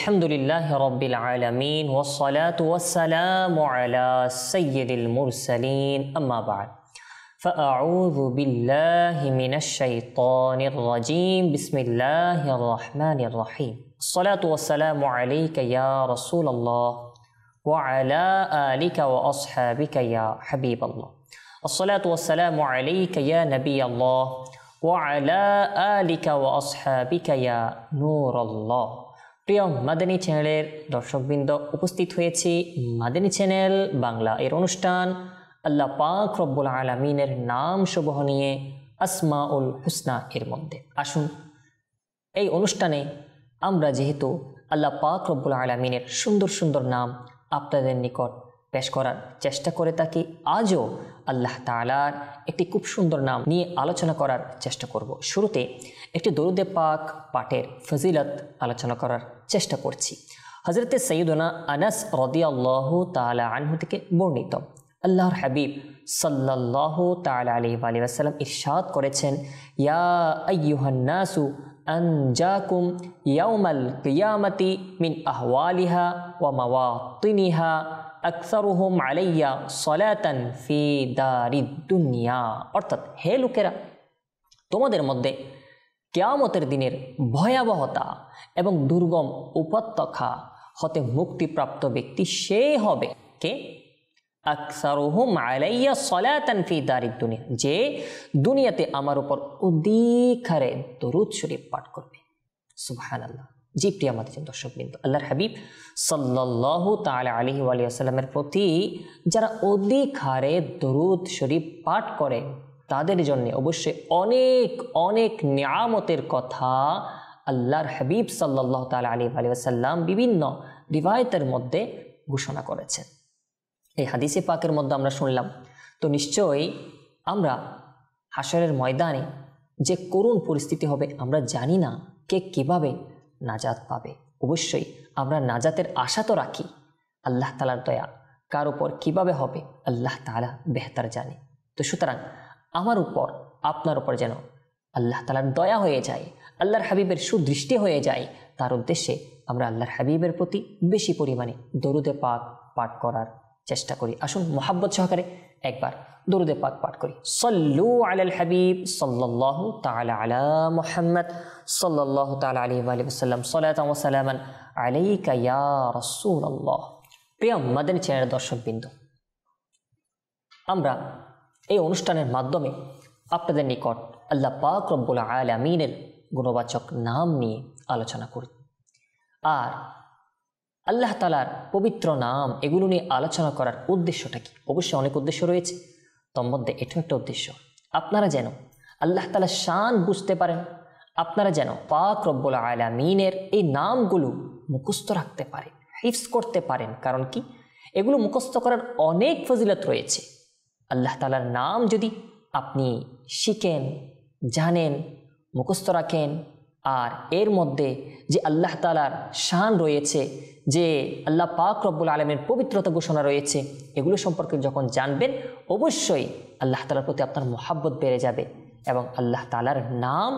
আলহামদুলিল্লাহি রাব্বিল আলামিন ওয়াসসালাতু ওয়াসসালামু আলা সাইয়্যিদিল মুরসালিন আম্মা বা'দ ফাআউযু বিল্লাহি মিনাশ শাইতানির রাজীম বিসমিল্লাহির রহমানির রহিম আসসালাতু ওয়াসসালামু আলাইকা ইয়া রাসূলুল্লাহ ওয়া আলা আলিকা ওয়া আসহাবিকা ইয়া হাবিবাল্লাহ আসসালাতু ওয়াসসালামু আলাইকা ইয়া নবিয়াল্লাহ ওয়া আলা আলিকা ওয়া আসহাবিকা ইয়া নূরাল্লাহ। প্রিয় মাদানী চ্যানেলের দর্শকবৃন্দ, উপস্থিত হয়েছি মাদানী চ্যানেল বাংলা এর অনুষ্ঠান আল্লাহ পাক রব্বুল আলামিনের নাম সমূহ নিয়ে আসমাউল হুসনা এর মধ্যে। আসুন এই অনুষ্ঠানে আমরা যেহেতু আল্লাহ পাক রব্বুল আলামিনের সুন্দর সুন্দর নাম আপনাদের নিকট পেশ করার চেষ্টা করে থাকি, আজও আল্লাহ তাআলার একটি খুব সুন্দর নাম নিয়ে আলোচনা করার চেষ্টা করব। শুরুতে একটি দরুদে পাক পাঠের ফজিলত আলোচনা করার চেষ্টা করছি। হযরতে সাইয়্যিদুনা আনাস রাদিয়াল্লাহু তাআলা আনহু থেকে বর্ণিত, আল্লাহর হাবিব সাল্লাল্লাহু তাআলা আলাইহি ওয়া সাল্লাম ইরশাদ করেছেন, ইয়া আইয়ুহান নাসু আনজাকুম ইয়াউমাল কিয়ামাতি মিন আহওয়ালিহা ওয়া মাওয়াতিনিহা আকসারুহুম আলাইয়া সালাতান ফি দারিদ দুনিয়া। অর্থাৎ, হে লোকেরা, তোমাদের মধ্যে কিয়ামতের দিনের ভয়াবহতা এবং দুর্গম উপত্যকা হতে মুক্তিপ্রাপ্ত ব্যক্তি সে হবে কে? আকসারুহুম আলাইয়া সালাতান ফি দারিদ দুনিয়া, যে দুনিয়াতে আমার উপর অধিক হারে দরুদ শরীফ পাঠ করবে। সুবহানাল্লাহ। জি প্রিয় আমাদের দর্শকবৃন্দ, আল্লাহর হাবিব সাল্লাল্লাহু তাআলা আলাইহি ওয়া সাল্লামের প্রতি যারা অধিক হারে দরুদ শরীফ পাঠ করে তাদের জন্য অবশ্যই অনেক অনেক নিয়ামতের কথা আল্লাহর হাবিব সাল্লাল্লাহু তাআলা আলাইহি ওয়া সাল্লাম বিভিন্ন রিওয়ায়াতের মধ্যে ঘোষণা করেছেন। এই হাদিসে পাকের মধ্যে আমরা শুনলাম, তো নিশ্চয়ই আমরা হাশরের ময়দানে যে করুণ পরিস্থিতি হবে আমরা জানি না কে কিভাবে নাজাত পাবে। অবশ্যই আমরা নাজাতের আশা তো রাখি, আল্লাহ তাআলার দয়া কার উপর কিভাবে হবে আল্লাহ তাআলা বেহতার জানে। তো সুতরাং আমার উপর আপনার উপর যেন আল্লাহ তাআলার দয়া হয়ে যায়, আল্লাহর হাবিবের সুদৃষ্টি হয়ে যায়, তার উদ্দেশ্যে আমরা আল্লাহর হাবিবের প্রতি বেশি পরিমাণে দরুদে পাক পাঠ করার চেষ্টা করি। আসুন মোহাব্বত সহকারে একবার দরুদে পাক পাঠ করি। সাল্লু আলাল হাবিব সাল্লাল্লাহু তাআলা আলা মুহাম্মদ সাল্লাল্লাহু তাআলা আলাইহি ওয়া সাল্লাম সালাতান ওয়া সালামান আলাইকা ইয়া রাসূলুল্লাহ। প্রিয় মাদানী চ্যানেলের দর্শকবৃন্দ, আমরা এই অনুষ্ঠানের মাধ্যমে আপনাদের নিকট আল্লাহ পাক রব্বুল আলামিনের গুণবাচক নাম নিয়ে আলোচনা করি। আর আল্লাহ তাআলার পবিত্র নাম এগুলো নিয়ে আলোচনা করার উদ্দেশ্যটা কি? অবশ্যই অনেক উদ্দেশ্য রয়েছে, তোর মধ্যে এটাও একটা উদ্দেশ্য, আপনারা যেন আল্লাহ তাআলার শান বুঝতে পারেন, আপনারা যেন পাক রব্বুল আলামিনের এই নামগুলো মুখস্থ রাখতে পারেন, হিফজ করতে পারেন। কারণ কি? এগুলো মুখস্থ করার অনেক ফজিলত রয়েছে। আল্লাহ তাআলার নাম যদি আপনি শিখেন, জানেন, মুখস্থ রাখেন, আর এর মধ্যে যে আল্লাহ তাআলার শান রয়েছে, যে আল্লাহ পাক রব্বুল আলামিনের পবিত্রতা ঘোষণা রয়েছে, এগুলো সম্পর্কে যখন জানবেন অবশ্যই আল্লাহ তাআলার প্রতি আপনার মহব্বত বেড়ে যাবে। এবং আল্লাহ তাআলার নাম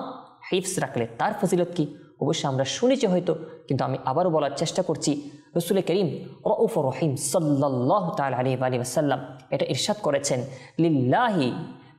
হিফজ রাখলে তার ফজিলত কি অবশ্যই আমরা শুনেছি হয়তো, কিন্তু আমি আবারও বলার চেষ্টা করছি। রাসূল করিম রাউফুর রহিম সাল্লাল্লাহু তাআলা আলাইহি ওয়া সাল্লাম এটা ইরশাদ করেছেন, লিল্লাহি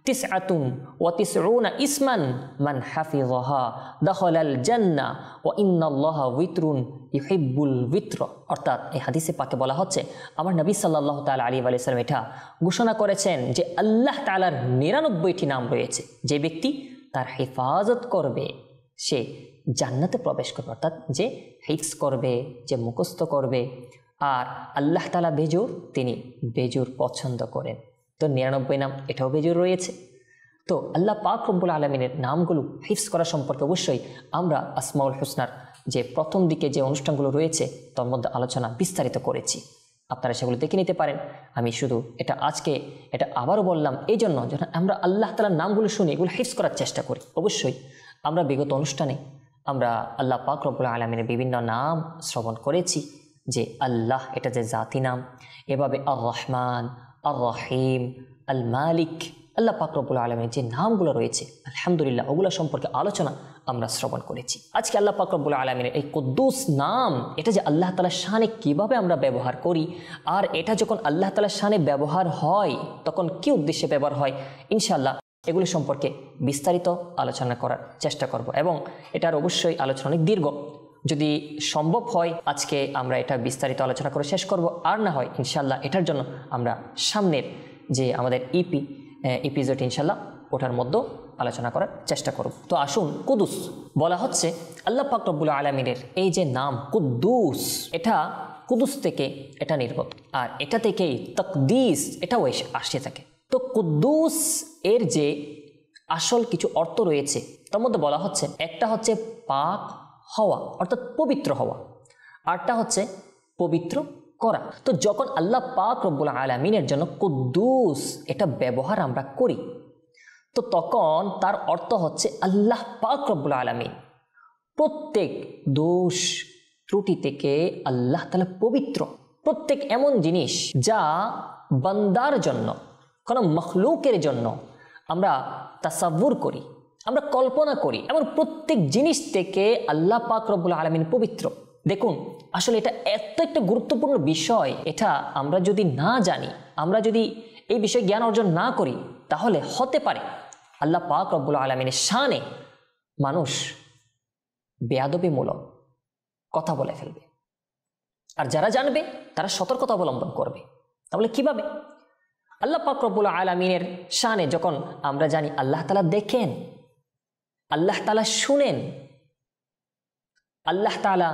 তিসআতুন ওয়া তিসউনা ইসমান মান হাফিযাহা দাখালাল জান্নাহ ওয়া ইন্নাল্লাহা উইত্রুন ইউহিব্বুল উইত্র। অর্থাৎ এই হাদিসে পাকে বলা হচ্ছে, আমার নবী সাল্লাল্লাহু তাআলা আলাইহি ওয়া সাল্লাম এটা ঘোষণা করেছেন যে আল্লাহ তাআলার 99টি নাম রয়েছে, যে ব্যক্তি তার হেফাজত করবে সে জান্নাতে প্রবেশ করবে। অর্থাৎ যে হিফজ করবে, যে মুখস্থ করবে। আর আল্লাহ তাআলা বেজুর, তিনি বেজুর পছন্দ করেন। তো 99 নাম এটাও বেজুর রয়েছে। তো আল্লাহ পাক রব্বুল আলামিনের নামগুলো হিফজ করা সম্পর্কে অবশ্যই আমরা আসমাউল হুসনার যে প্রথম দিকে যে অনুষ্ঠানগুলো রয়েছে তার মধ্যে আলোচনা বিস্তারিত করেছি, আপনারা সেগুলো দেখে নিতে পারেন। আমি শুধু আজকে এটা আবারও বললাম এই জন্য, যখন আমরা আল্লাহ তাআলার নামগুলো শুনি এগুলো হিফজ করার চেষ্টা করি। অবশ্যই আমরা বিগত অনুষ্ঠানে আমরা আল্লাহ পাক রব্বুল আলামিনের বিভিন্ন নাম শ্রবণ করেছি, যে আল্লাহ এটা যে জাতি নাম, এভাবে আর রহমান, আর রহিম, আল মালিক, আল্লাহ পাক রব্বুল আলামিনের যে নামগুলো রয়েছে আলহামদুলিল্লাহ ওগুলো সম্পর্কে আলোচনা আমরা শ্রবণ করেছি। আজকে আল্লাহ পাক রব্বুল আলামিনের এই কুদ্দুস নাম, এটা যে আল্লাহ তাআলার শানে কিভাবে আমরা ব্যবহার করি, আর এটা যখন আল্লাহ তাআলার শানে ব্যবহার হয় তখন কি উদ্দেশ্যে ব্যবহার হয়, ইনশাআল্লাহ এগুলো সম্পর্কে বিস্তারিত আলোচনা করার চেষ্টা করব। এবং এটার অবশ্যই আলোচনা অনেক দীর্ঘ, যদি সম্ভব হয় আজকে আমরা এটা বিস্তারিত আলোচনা করে শেষ করব, আর না হয় ইনশাআল্লাহ এটার জন্য আমরা সামনের যে আমাদের এপিসোড ইনশাআল্লাহ ওটার মধ্যে আলোচনা করার চেষ্টা করব। তো আসুন, কুদুস বলা হচ্ছে আল্লাহ পাক রব্বুল আলামিনের এই যে নাম কুদ্দুস, এটা কুদুস থেকে এটা নির্গত, আর এটা থেকেই তাকদিস এটাও আসে থাকে। তো কুদ্দুস এর যে আসল কিছু অর্থ রয়েছে তার মধ্যে বলা হচ্ছে, একটা হচ্ছে পাক হওয়া অর্থাৎ পবিত্র হওয়া, আরটা হচ্ছে পবিত্র করা। তো যখন আল্লাহ পাক রব্বুল আলামিনের জন্য কুদ্দুস এটা ব্যবহার আমরা করি, তো তখন তার অর্থ হচ্ছে আল্লাহ পাক রব্বুল আলামিন প্রত্যেক দোষ ত্রুটি থেকে আল্লাহ তাআলা পবিত্র। প্রত্যেক এমন জিনিস যা বান্দার জন্য, কোনো মখলুকের জন্য আমরা তাসাব্বুর করি, আমরা কল্পনা করি, এমন প্রত্যেক জিনিস থেকে আল্লাহ পাক রব্বুল আলামিন পবিত্র। দেখুন, আসলে এটা এত একটা গুরুত্বপূর্ণ বিষয়, এটা আমরা যদি না জানি, আমরা যদি এই বিষয়ে জ্ঞান অর্জন না করি, তাহলে হতে পারে আল্লাহ পাক রব্বুল আলামিনের শানে মানুষ বেয়াদবিমূলক কথা বলে ফেলবে, আর যারা জানবে তারা সতর্কতা অবলম্বন করবে। তাহলে কিভাবে? আল্লাহ পাক রব্বুল আলামিনের শানে যখন আমরা জানি আল্লাহ তাআলা দেখেন, আল্লাহ তাআলা শুনেন, আল্লাহ তাআলা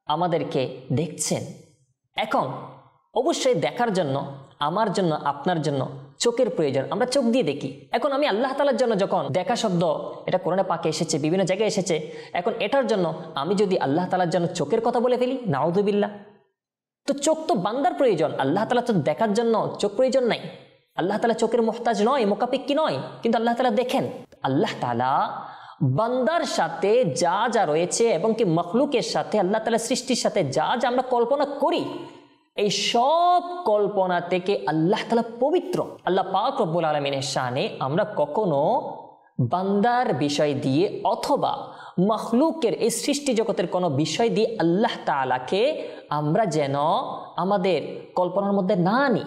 আমাদেরকে দেখছেন। এখন অবশ্যই দেখার জন্য আমার জন্য আপনার জন্য চোখের প্রয়োজন, আমরা চোখ দিয়ে দেখি। এখন আমি আল্লাহ তাআলার জন্য যখন দেখা শব্দ এটা কোরআনে পাকে এসেছে, বিভিন্ন জায়গায় এসেছে, এখন এটার জন্য আমি যদি আল্লাহ তাআলার জন্য চোখের কথা বলে ফেলি, নাউযুবিল্লাহ। তো চোখ তো বান্দার প্রয়োজন, আল্লাহ তাআলা তো দেখার জন্য চোখ প্রয়োজন নাই। আল্লাহ তাআলা চোখের মুহতাজ নয়, মোকাপিক্কি নয়, কিন্তু আল্লাহ তাআলা দেখেন। আল্লাহ তাআলা বান্দার সাথে যা যা রয়েছে এবং কি মখলুকের সাথে, আল্লাহ তাআলা সৃষ্টির সাথে যা যা আমরা কল্পনা করি, এই সব কল্পনা থেকে আল্লাহ তাআলা পবিত্র। আল্লাহ পাক রব্বুল আলামিনের শানে আমরা কখনো বান্দার বিষয় দিয়ে অথবা মখলুকের এই সৃষ্টি জগতের কোনো বিষয় দিয়ে আল্লাহ তাআলাকে আমরা যেন আমাদের কল্পনার মধ্যে না আনি।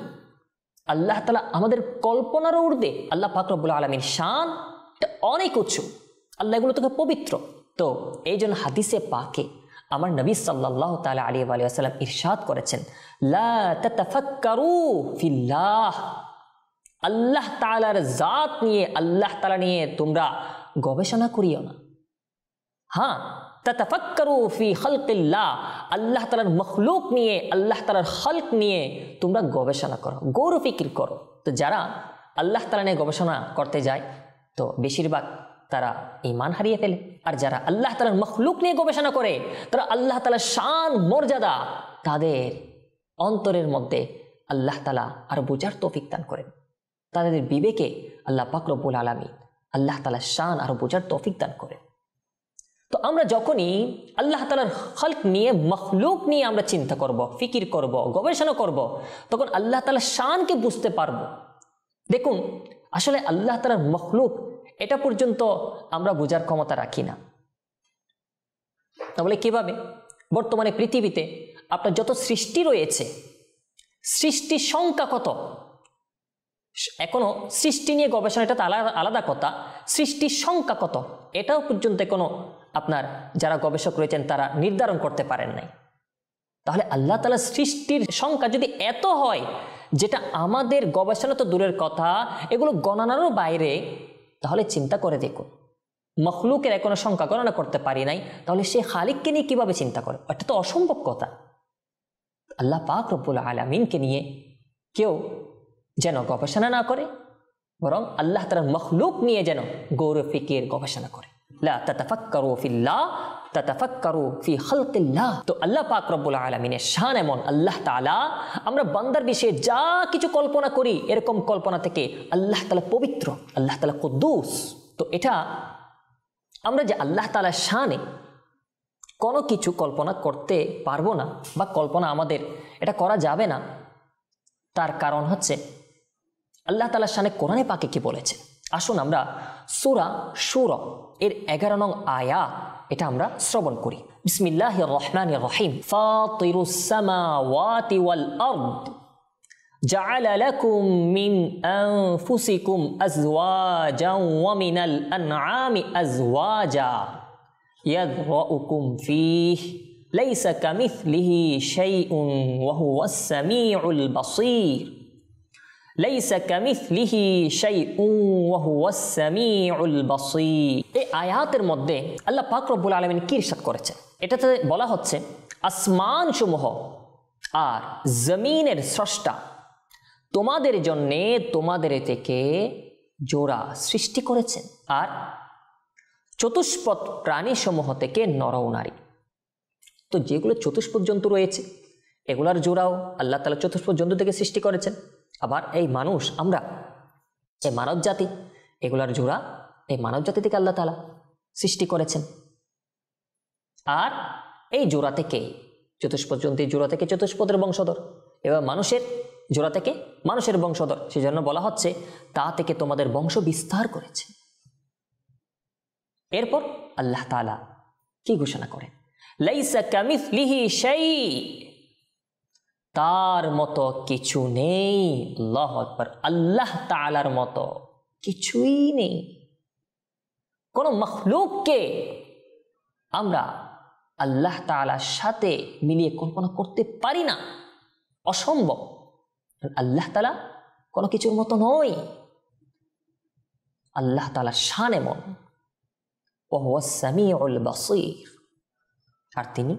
আল্লাহ তাআলা আমাদের কল্পনার ঊর্ধ্বে, আল্লাহ পাক রব্বুল আলামিন শান এটা অনেক উঁচু, আল্লাহ এগুলো থেকে পবিত্র। তো এই জন্য হাদিসে পাকে আমার নবী সাল্লাল্লাহু তাআলা আলাইহি ওয়া সাল্লাম ইরশাদ করেছেন, লা তাতাফাক্কারু ফিল্লাহ, আল্লাহ তাআলার জাত নিয়ে, আল্লাহ তাআলা নিয়ে তোমরা গবেষণা করিও না। হ্যাঁ, তাতাফাক্কারু ফি খালকিল্লাহ, আল্লাহ তাআলার মখলুক নিয়ে, আল্লাহ তাআলার খালক নিয়ে তোমরা গবেষণা করো, গৌর ফিকির করো। তো যারা আল্লাহ তাআলা নিয়ে গবেষণা করতে যায়, তো বেশিরভাগ তারা ঈমান হারিয়ে ফেলে। আর যারা আল্লাহ তাআলার মখলুক নিয়ে গবেষণা করে, তারা আল্লাহ তাআলার শান মর্যাদা তাদের অন্তরের মধ্যে আল্লাহ তাআলা আর বোঝার তৌফিক দান করেন। তাদের বিবেকে আল্লাহ পাক রব্বুল আলামিন আল্লাহ তাআলার শান আর বোঝার তৌফিক দান করেন। তো আমরা যখনই আল্লাহ তাআলার খালক নিয়ে, মখলুক নিয়ে আমরা চিন্তা করব, ফিকির করব, গবেষণা করব, তখন আল্লাহ তাআলার শানকে বুঝতে পারব। দেখুন, আসলে আল্লাহ তাআলার মখলুক এটা পর্যন্ত আমরা বোঝার ক্ষমতা রাখি না। তাহলে কিভাবে? বর্তমানে পৃথিবীতে আপনার যত সৃষ্টি রয়েছে, সৃষ্টির সংখ্যা কত? এখনো সৃষ্টি নিয়ে গবেষণা, এটা আলাদা কথা, সৃষ্টির সংখ্যা কত এটাও পর্যন্ত কোনো আপনার যারা গবেষক রয়েছেন তারা নির্ধারণ করতে পারেন নাই। তাহলে আল্লাহ তাআলার সৃষ্টির সংখ্যা যদি এত হয়, যেটা আমাদের গবেষণা তো দূরের কথা, এগুলো গণনারও বাইরে, তাহলে চিন্তা করে দেখুন, মখলুকের এখনো সংখ্যা গণনা করতে পারি নাই, তাহলে সে খালিককে নিয়ে কিভাবে চিন্তা করে? এটা তো অসম্ভব কথা। আল্লাহ পাক রব্বুল আলামিনকে নিয়ে কেউ যেন গবেষণা না করে, বরং আল্লাহ তাআলার মখলুক নিয়ে যেন গৌর ফিকির গবেষণা করে। লা তাতাফাক্কারু ফিল্লাহ তাতাফাক্কারু ফি খালকিল্লাহ। তো আল্লাহ পাক রব্বুল আলামিনের শান এমন, আল্লাহ তাআলা আমরা বান্দার বিষয়ে যা কিছু কল্পনা করি, এরকম কল্পনা থেকে আল্লাহ তাআলা পবিত্র, আল্লাহ তাআলা কুদ্দুস। তো এটা আমরা যে আল্লাহ তাআলার শানে কোনো কিছু কল্পনা করতে পারবো না, বা কল্পনা আমাদের এটা করা যাবে না, তার কারণ হচ্ছে আল্লাহ তাআলার শানে কোরআনে পাকে কি বলেছে। আসুন আমরা সূরা শূরা এর 11 নং আয়াত এটা আমরা শ্রবণ করি। বিসমিল্লাহির রহমানির রহিম। ফাতিরুস সামাওয়াতি ওয়াল আরদ জাআলা লাকুম মিন আনফুসিকুম আজওয়াজান ওয়া মিনাল আনআমি আজওয়াজা ইয়াযরাউকুম ফীহি লাইসা কামিথলিহি শাইউন ওয়া হুয়াস সামিউল বাসীর লাইসা কামিথলিহি শাইউন ওয়া হুয়াস সামিউল বাসীর। এই আয়াতের মধ্যে আল্লাহ পাক রব্বুল আলামিন কি ইরশাদ করেছেন? এটাতে বলা হচ্ছে আসমান সমূহ আর জমিনের স্রষ্টা তোমাদের জন্য তোমাদের থেকে জোড়া সৃষ্টি করেছেন, আর চতুষ্পদ প্রাণী সমূহ থেকে নর ও নারী। তো যেগুলো চতুষ্পদ জন্তু রয়েছে এগুলার জোড়াও আল্লাহ তাআলা চতুষ্পদ জন্তু থেকে সৃষ্টি করেছেন। আবার এই মানুষ, আমরা এই মানব জাতি, এগুলার জোড়া এই মানব জাতি থেকে আল্লাহ তাআলা সৃষ্টি করেছেন। আর এই জোড়া থেকে চতুষ্পদ জন্তুর জোড়া থেকে চতুষ্পদের বংশধর, এবার মানুষের জোড়া থেকে মানুষের বংশধর। সেজন্য বলা হচ্ছে তা থেকে তোমাদের বংশ বিস্তার করেছে। এরপর আল্লাহ তাআলা কি ঘোষণা করেন? লাইসা কামিথলিহি শাই, তার মতো কিছু নেই। আল্লাহু আকবার। আল্লাহ তাআলার মতো কিছুই নেই। কোন মাখলুককে আমরা আল্লাহ তাআলার সাথে মিলিয়ে কল্পনা করতে পারি না, অসম্ভব। আল্লাহ তাআলা কোনো কিছুর মতো নয়। আল্লাহ তাআলার শান এমন, ওয়া হুয়াস সামিউল বাসীর, আর তিনি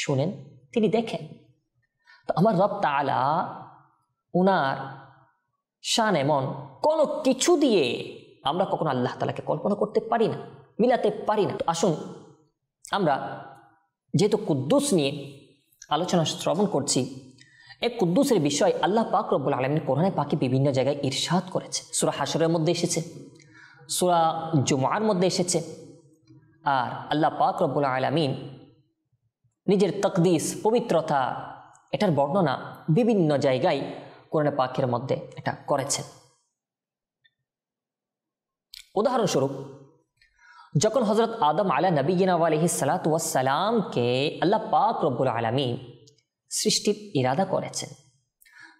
শুনেন, তিনি দেখেন। তো আমার রব তাআলা, উনার শান এমন, কোনো কিছু দিয়ে আমরা কখনো আল্লাহ তাআলাকে কল্পনা করতে পারি না, মিলাতে পারি না। তো আসুন আমরা যেহেতু কুদ্দুস নিয়ে আলোচনা শ্রবণ করছি, এই কুদ্দুসের বিষয় আল্লাহ পাক রব্বুল আলামিন কোরআনে পাকে বিভিন্ন জায়গায় ইরশাদ করেছে। সূরা হাশরের মধ্যে এসেছে, সূরা জুমআর মধ্যে এসেছে। আর আল্লাহ পাক রব্বুল আলামিন নিজের তাকদিস, পবিত্রতা, এটার বর্ণনা বিভিন্ন জায়গায় কোরআনে পাকের মধ্যে এটা করেছেন। উদাহরণস্বরূপ, যখন হযরত আদম আলা নবিয়িনা ওয়া আলাইহিস সালাতু ওয়াস সালামকে আল্লাহ পাক রব্বুল আলামিন সৃষ্টির ইরাদা করেছেন,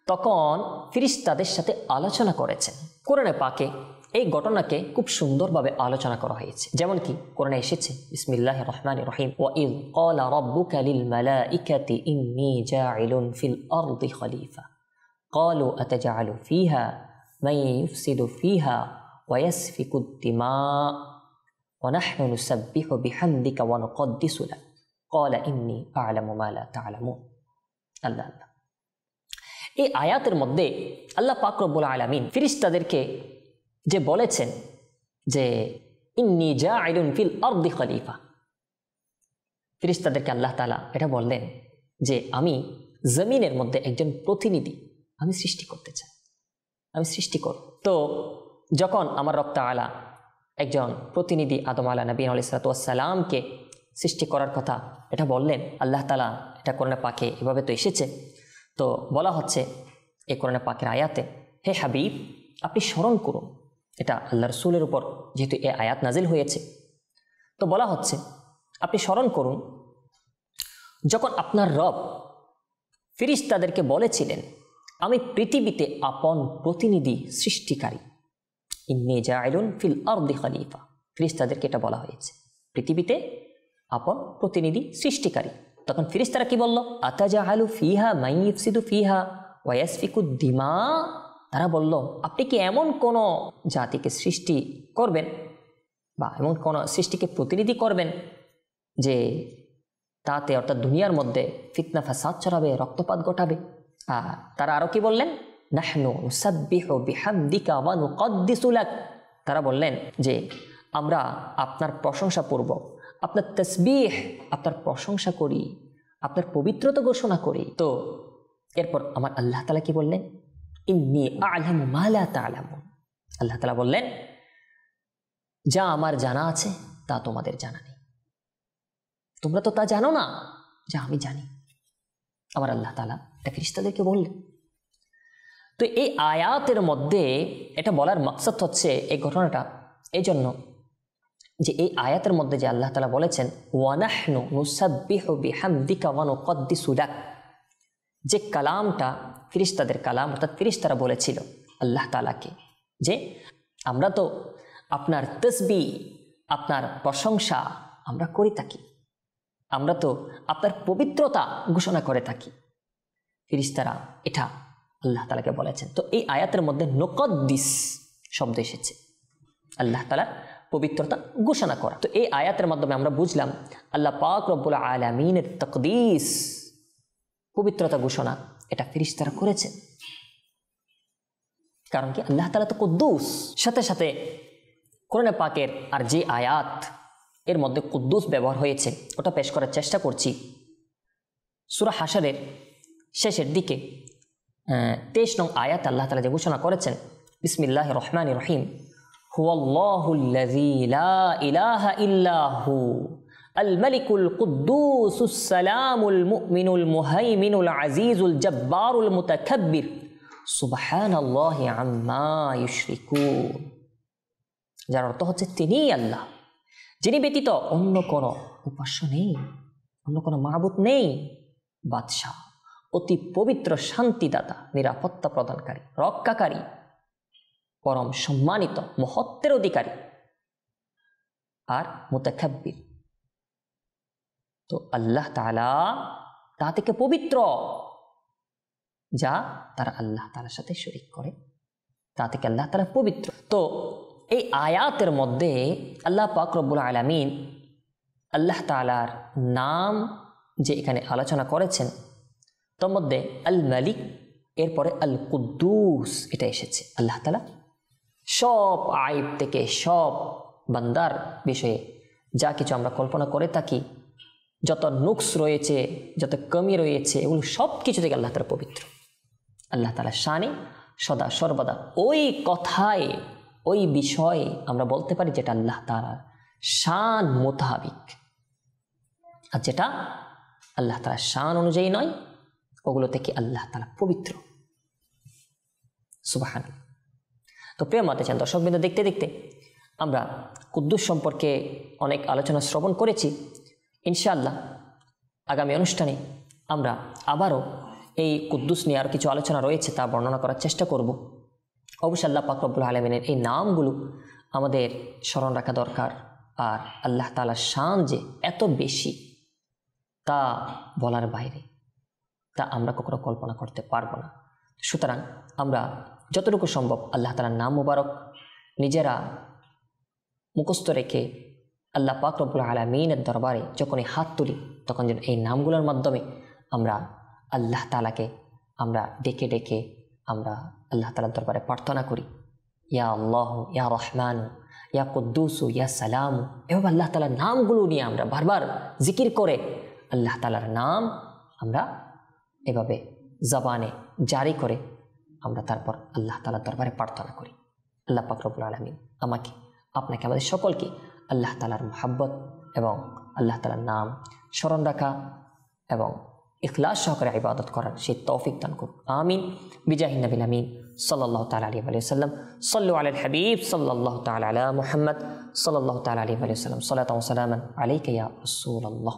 তখন ফেরেশতাদের সাথে আলোচনা করেছেন। কোরআনে পাকে এই ঘটনাকে খুব সুন্দরভাবে আলোচনা করা হয়েছে। যেমন কি কোরআনে এসেছে, বিসমিল্লাহির রহমানির রহিম, ওয়া ইয ক্বালা রাব্বুকা লিল মালাইকাতি ইন্নী জাইলুন ফিল আরদি খলিফা ক্বালু আতাজআলু ফিহা মান ইউফসিদু ফিহা ওয়া ইয়াসফিকুদ দিমা ওয়া নাহনু নুসাব্বিহু বিহামদিকা ওয়া নুকদ্দিসু লাক ক্বালা ইন্নী আ'লামু মা লা তা'লামুন। আল্লাহ আল্লাহ। এই আয়াতের মধ্যে আল্লাহ পাক রব্বুল আলামিন ফেরেশতাদেরকে যে বলেছেন যে ইন্নী জাইলুন ফিল আরদি খলিফা, ফেরেশতাদেরকে আল্লাহ তাআলা এটা বললেন যে আমি জমিনের মধ্যে একজন প্রতিনিধি আমি সৃষ্টি করতে চাই, আমি সৃষ্টি করব। তো যখন আমার রব তাআলা একজন প্রতিনিধি আদম আলা নবী আলাইহিস সালাতু ওয়াস সালামকে সৃষ্টি করার কথা এটা বললেন আল্লাহ তাআলা, এটা কোরআনে পাকে এভাবে তো এসেছে। তো বলা হচ্ছে এই কোরআনে পাকের আয়াতে, হে হাবিব আপনি স্মরণ করুন, এটা আল্লাহ রাসূলের উপর যেহেতু এই আয়াত নাজিল হয়েছে, তো বলা হচ্ছে আপনি স্মরণ করুন যখন আপনার রব ফেরেশতাদেরকে বলেছিলেন আমি পৃথিবীতে আপন প্রতিনিধি সৃষ্টিকারী, ইন্নী জাইলুন ফিল আরদি খলিফা। ফেরেশতাদেরকে এটা বলা হয়েছে পৃথিবীতে আপন প্রতিনিধি সৃষ্টিকারী। তখন ফেরেশতারা কি বলল? আতাজআলু ফিহা মান ইউফসিদু ফিহা ওয়া ইয়াসফিকুদ দিমা। তারা বলল আপনি কি এমন কোন জাতিকে সৃষ্টি করবেন বা এমন কোন সৃষ্টিকে প্রতিনিধি করবেন যে তাতে অর্থাৎ দুনিয়ার মধ্যে ফিতনা ফাসাদ ছড়াবে, রক্তপাত ঘটাবে। আর তারা আরো কি বললেন? নাহনু নুসাব্বিহু বিহামদিকা ওয়া নুকদ্দিসু লাক। তারা বললেন যে আমরা আপনার প্রশংসা পূর্বক আপনার তাসবিহ, আপনার প্রশংসা করি, আপনার পবিত্রতা ঘোষণা করি। তো এরপর আমার আল্লাহ তাআলা কি বললেন? ইন্নী আ'লামু মা লা তা'লামুন। আল্লাহ তাআলা বললেন যা আমার জানা আছে তা তোমাদের জানা নেই, তোমরা তো তা জানো না যা আমি জানি। আমার আল্লাহ তাআলা এটা ফেরেশতাদেরকে বললেন। তো এই আয়াতের মধ্যে এটা বলার মাকসাদ হচ্ছে এই ঘটনাটা এই জন্য যে এই আয়াতের মধ্যে যে আল্লাহ তাআলা বলেছেন ওয়ানাহনু নুসাব্বিহু বিহামদিকা ওয়া নুকদ্দিসু লাক, যে কালামটা ফেরেশতাদের কালাম অর্থাৎ ফেরেশতারা বলেছিল আল্লাহ তাআলাকে যে আমরা তো আপনার তাসবিহ আপনার প্রশংসা আমরা করে থাকি, আমরা তো আপনার পবিত্রতা ঘোষণা করে থাকি। ফেরেশতারা এটা আল্লাহ তাআলাকে বলেছেন। তো এই আয়াতের মধ্যে নুকদ্দিস শব্দ এসেছে, আল্লাহ তাআলার পবিত্রতা ঘোষণা করা। তো এই আয়াতের মাধ্যমে আমরা বুঝলাম আল্লাহ পাক রব্বুল আলামিনের তাকদীস পবিত্রতা ঘোষণা এটা ফেরেশতারা করেছেন। কারণ কি আল্লাহ তাআলা তো কুদ্দুস। সাথে সাথে কোরআনে পাকের আর যে আয়াত এর মধ্যে কুদ্দুস ব্যবহার হয়েছে ওটা পেশ করার চেষ্টা করছি। সূরা হাশরের শেষের দিকে 23 নং আয়াত আল্লাহ তাআলা যে ঘোষণা করেছেন বিসমিল্লাহির রহমানির রহিম হুয়াল্লাহুল্লাযী লা ইলাহা ইল্লা হু আল মালিকুল কুদ্দুসুস সালামুল মুমিনুল মুহাইমিনুল আজিজুল জব্বারুল মুতাকাব্বির সুবহানাল্লাহি আম্মা ইউশরিকুন। যার অর্থ হচ্ছে তিনিই আল্লাহ, যিনি ব্যতীত অন্য কোনো উপাস্য নেই, অন্য কোনো মাবুদ নেই, বাদশাহ, অতি পবিত্র, শান্তিদাতা, নিরাপত্তা প্রদানকারী, রক্ষাকারী, পরম সম্মানিত, মহত্বের অধিকারী আর মুতাকাব্বির। তো আল্লাহ তাআলা তা থেকে পবিত্র যা তারা আল্লাহ তাআলার সাথে শরীক করে, তা থেকে আল্লাহ তাআলা পবিত্র। তো এই আয়াতের মধ্যে আল্লাহ পাক রব্বুল আলামিন আল্লাহ তাআলার নাম যে এখানে আলোচনা করেছেন তার মধ্যে আল মালিক এরপরে আল কুদ্দুস এটা এসেছে। আল্লাহ তাআলা সব আইব থেকে, সব বান্দার বিষয়ে যা কিছু আমরা কল্পনা করে থাকি, যত নুকস রয়েছে, যত কমি রয়েছে, এগুলো সব কিছু থেকে আল্লাহ তাআলা পবিত্র। আল্লাহ তাআলার শানে সদা সর্বদা ওই কথায়, ওই বিষয়ে আমরা বলতে পারি যেটা আল্লাহ তাআলার শান মোতাবিক, আর যেটা আল্লাহ তাআলার শান অনুযায়ী নয় ওগুলো থেকে আল্লাহ তাআলা পবিত্র। সুবহানাল্লাহ। তো প্রিয় মাতাচান দর্শকবৃন্দ, দেখতে দেখতে আমরা কুদ্দুস সম্পর্কে অনেক আলোচনা শ্রবণ করেছি। ইনশাআল্লাহ আগামী অনুষ্ঠানে আমরা আবারও এই কুদ্দুস নিয়ে আরও কিছু আলোচনা রয়েছে তা বর্ণনা করার চেষ্টা করব। অবশ্যই আল্লাহ পাক রব্বুল আলামিনের এই নামগুলো আমাদের স্মরণ রাখা দরকার। আর আল্লাহ তাআলার শান যে এত বেশি তা বলার বাইরে, তা আমরা কখনো কল্পনা করতে পারবো না। সুতরাং আমরা যতটুকু সম্ভব আল্লাহ তাআলার নাম মুবারক নিজেরা মুখস্থ রেখে আল্লাহ পাক রব্বুল আলামিনের দরবারে যখনই হাত তুলি তখন যেন এই নামগুলোর মাধ্যমে আমরা আল্লাহ তাআলাকে আমরা ডেকে ডেকে আমরা আল্লাহ তাআলার দরবারে প্রার্থনা করি, ইয়া আল্লাহ, ইয়া রহমান, ইয়া কুদ্দুস, ইয়া সালাম। এভাবে আল্লাহ তাআলার নামগুলো নিয়ে আমরা বারবার জিকির করে আল্লাহ তাআলার নাম আমরা এভাবে জবানে জারি করে আমরা তারপর আল্লাহ তাআলার দরবারে প্রার্থনা করি। আল্লাহ পাক রব্বুল আলামিন আমাকে, আপনাকে, আমাদের সকলকে আল্লাহ তাআলার মুহাব্বত এবং আল্লাহ তাআলার নাম স্মরণ রাখা এবং ইখলাস সহকারে ইবাদত করার সেই তৌফিক দান করুন। আমিন বিজাহি নবিল আমিন সাল্লাল্লাহু তাআলা আলাইহি ওয়া সাল্লাম। সাল্লু আলাল হাবিব সাল্লাল্লাহু তাআলা আলা মুহাম্মদ সাল্লাল্লাহু তাআলা আলাইহি ওয়া সাল্লাম। সালাতান ওয়া সালামান আলাইকা ইয়া রাসূলুল্লাহ।